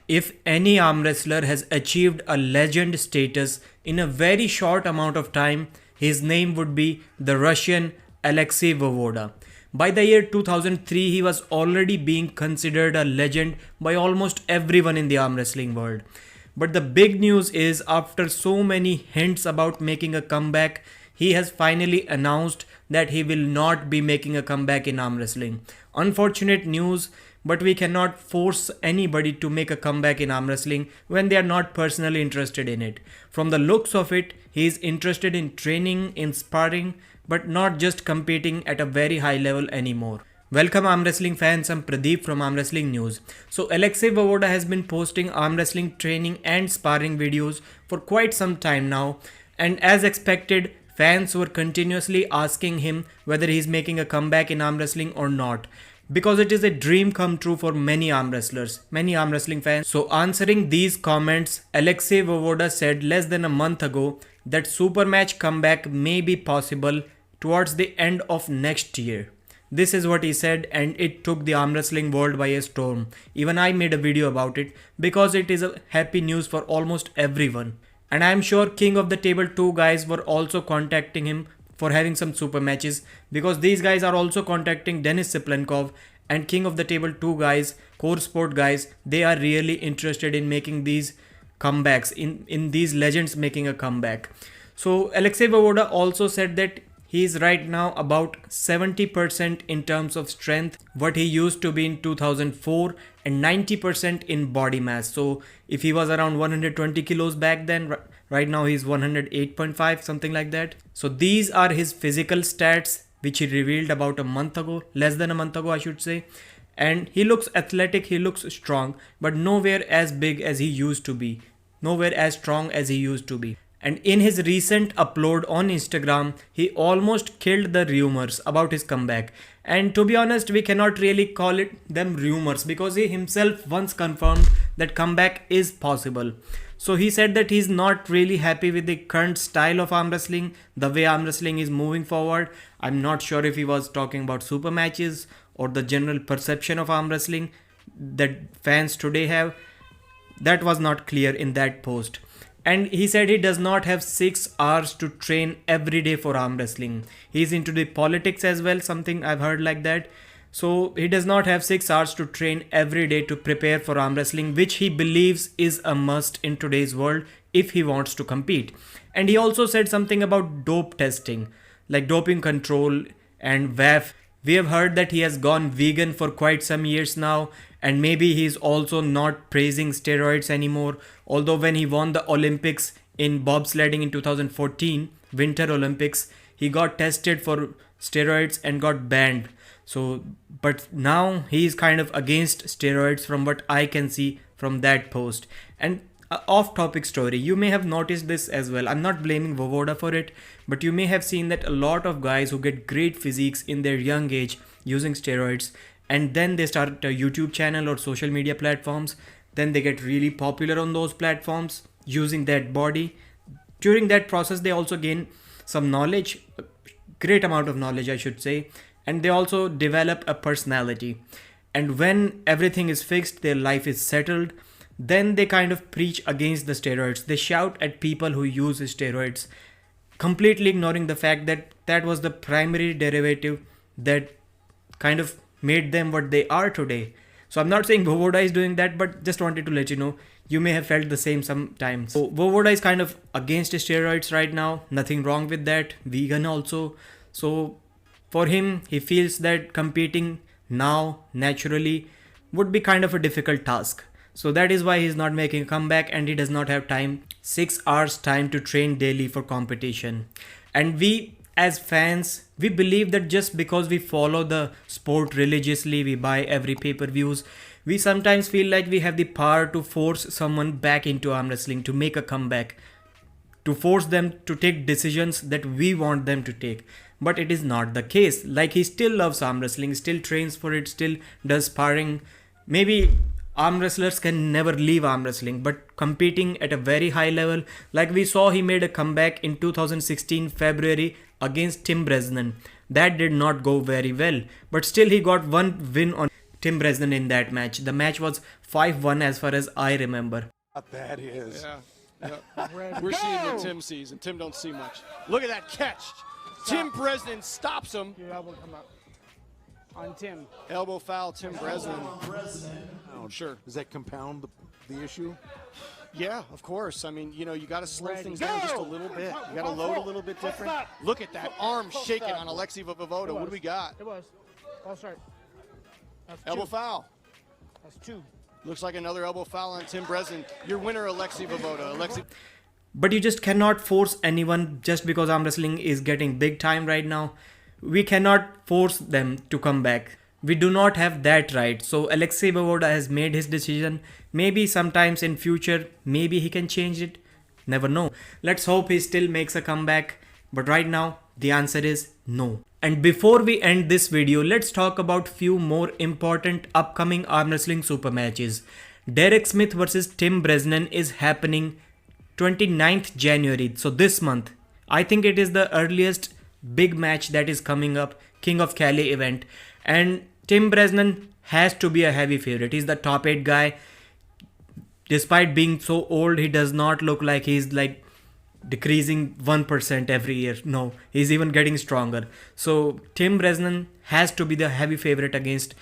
If any arm wrestler has achieved a legend status in a very short amount of time, his name would be the Russian Alexey Voevoda. By the year 2003, he was already being considered a legend by almost everyone in the arm wrestling world. But the big news is, after so many hints about making a comeback, he has finally announced that he will not be making a comeback in arm wrestling. Unfortunate news, but we cannot force anybody to make a comeback in arm wrestling when they are not personally interested in it. From the looks of it, he is interested in training, in sparring, but not just competing at a very high level anymore. Welcome arm wrestling fans, I'm Pradeep from Arm Wrestling News. So Alexey Voevoda has been posting arm wrestling training and sparring videos for quite some time now, and as expected, fans were continuously asking him whether he's making a comeback in arm wrestling or not, because it is a dream come true for many arm wrestlers, many arm wrestling fans. So answering these comments, Alexey Voevoda said less than a month ago that super match comeback may be possible towards the end of next year. This is what he said, and it took the arm wrestling world by a storm. Even I made a video about it because it is a happy news for almost everyone. And I am sure King of the Table 2 guys were also contacting him for having some super matches, because these guys are also contacting Denis Siplenkov, and King of the Table 2 guys, Core Sport guys, they are really interested in making these comebacks, in these legends making a comeback. So Alexey Voevoda also said that he is right now about 70% in terms of strength, what he used to be in 2004, and 90% in body mass. So if he was around 120 kilos back then, right now he's 108.5, something like that. So these are his physical stats, which he revealed about a month ago, less than a month ago I should say. And he looks athletic, he looks strong, but nowhere as big as he used to be, nowhere as strong as he used to be. And in his recent upload on Instagram, he almost killed the rumors about his comeback. And to be honest, we cannot really call them rumors, because he himself once confirmed that comeback is possible. So he said that he's not really happy with the current style of arm wrestling, the way arm wrestling is moving forward. I'm not sure if he was talking about super matches or the general perception of arm wrestling that fans today have. That was not clear in that post. And he said he does not have 6 hours to train every day for arm wrestling. He's into the politics as well, something I've heard like that. So he does not have 6 hours to train every day to prepare for arm wrestling, which he believes is a must in today's world if he wants to compete. And he also said something about dope testing, like doping control and WAF. We have heard that he has gone vegan for quite some years now, and maybe he's also not praising steroids anymore. Although when he won the Olympics in bobsledding in 2014, Winter Olympics, he got tested for steroids and got banned. So, but now he's kind of against steroids from what I can see from that post. And off-topic story, you may have noticed this as well. I'm not blaming Voevoda for it, but you may have seen that a lot of guys who get great physiques in their young age using steroids, and then they start a YouTube channel or social media platforms, then they get really popular on those platforms using that body. During that process, they also gain some knowledge, a great amount of knowledge I should say, and they also develop a personality. And when everything is fixed, their life is settled, then they kind of preach against the steroids. They shout at people who use steroids, completely ignoring the fact that that was the primary derivative that kind of made them what they are today. So I'm not saying Voevoda is doing that, but just wanted to let you know, you may have felt the same sometimes. So Voevoda is kind of against steroids right now, nothing wrong with that, vegan also. So for him, he feels that competing now naturally would be kind of a difficult task. So that is why he's not making a comeback, and he does not have time, 6 hours time to train daily for competition. And we as fans, we believe that just because we follow the sport religiously, we buy every pay-per-views, we sometimes feel like we have the power to force someone back into arm wrestling, to make a comeback, to force them to take decisions that we want them to take. But it is not the case. Like, he still loves arm wrestling, still trains for it, still does sparring. Maybe arm wrestlers can never leave arm wrestling, but competing at a very high level, like we saw he made a comeback in 2016 February against Bresnan. That did not go very well, but still he got one win on Tim Bresnan in that match. The match was 5-1 as far as I remember. That is. Yeah. We're seeing what Tim sees, and Tim don't see much. Look at that catch. Tim Bresnan stops him. Your elbow come up on Tim. Elbow foul, Tim Bresnan. Oh, Sure. Does that compound the issue? Yeah, of course. I mean, you know, you got to slow things down just a little bit. You got to load a little bit different. Look at that arm shaking on Alexey Voevoda. What do we got? It was. False start. That's Elbow two. foul. That's two. Looks like another elbow foul on Tim Bresnan. Your winner, Alexey Voevoda. But you just cannot force anyone just because arm wrestling is getting big time right now. We cannot force them to come back. We do not have that right. So Alexey Voevoda has made his decision. Maybe sometimes in future, maybe he can change it. Never know. Let's hope he still makes a comeback. But right now, the answer is no. And before we end this video, let's talk about few more important upcoming arm wrestling super matches. Derek Smith versus Tim Bresnan is happening 29th January. So this month. I think it is the earliest big match that is coming up. King of Cali event. And Tim Bresnan has to be a heavy favorite. He's the top 8 guy. Despite being so old, he does not look like he's like decreasing 1% every year. No, he's even getting stronger. So Tim Bresnan has to be the heavy favorite against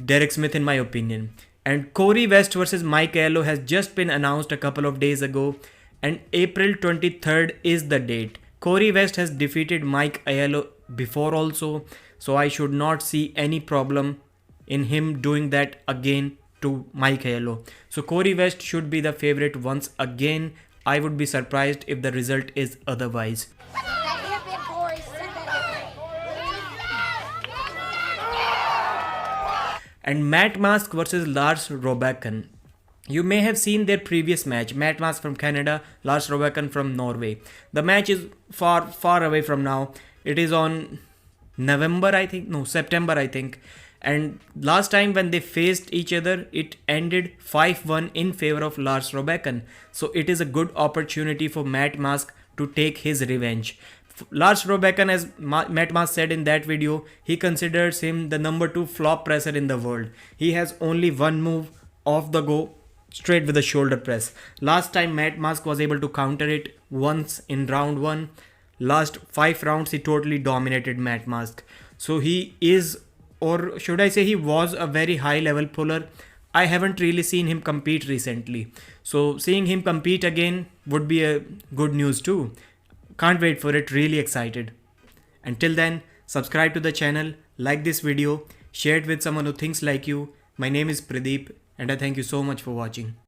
Derek Smith in my opinion. And Corey West versus Mike Ayello has just been announced a couple of days ago. And April 23rd is the date. Corey West has defeated Mike Ayello before also. So I should not see any problem in him doing that again to Mike Ayello. So Corey West should be the favorite once again. I would be surprised if the result is otherwise. And Matt Mask versus Lars Robakken. You may have seen their previous match. Matt Mask from Canada, Lars Robakken from Norway. The match is far away from now. It is on September I think. And last time when they faced each other, it ended 5-1 in favor of Lars Robakken. So it is a good opportunity for Matt Mask to take his revenge. Lars Robakken, as Matt Mask said in that video, he considers him the number 2 flop presser in the world. He has only one move off the go, straight with the shoulder press. Last time Matt Mask was able to counter it once in round 1. Last 5 rounds he totally dominated Matt Mask. So he is, or should I say he was, a very high level puller. I haven't really seen him compete recently. So seeing him compete again would be a good news too. Can't wait for it, really excited. Until then, subscribe to the channel, like this video, share it with someone who thinks like you. My name is Pradeep and I thank you so much for watching.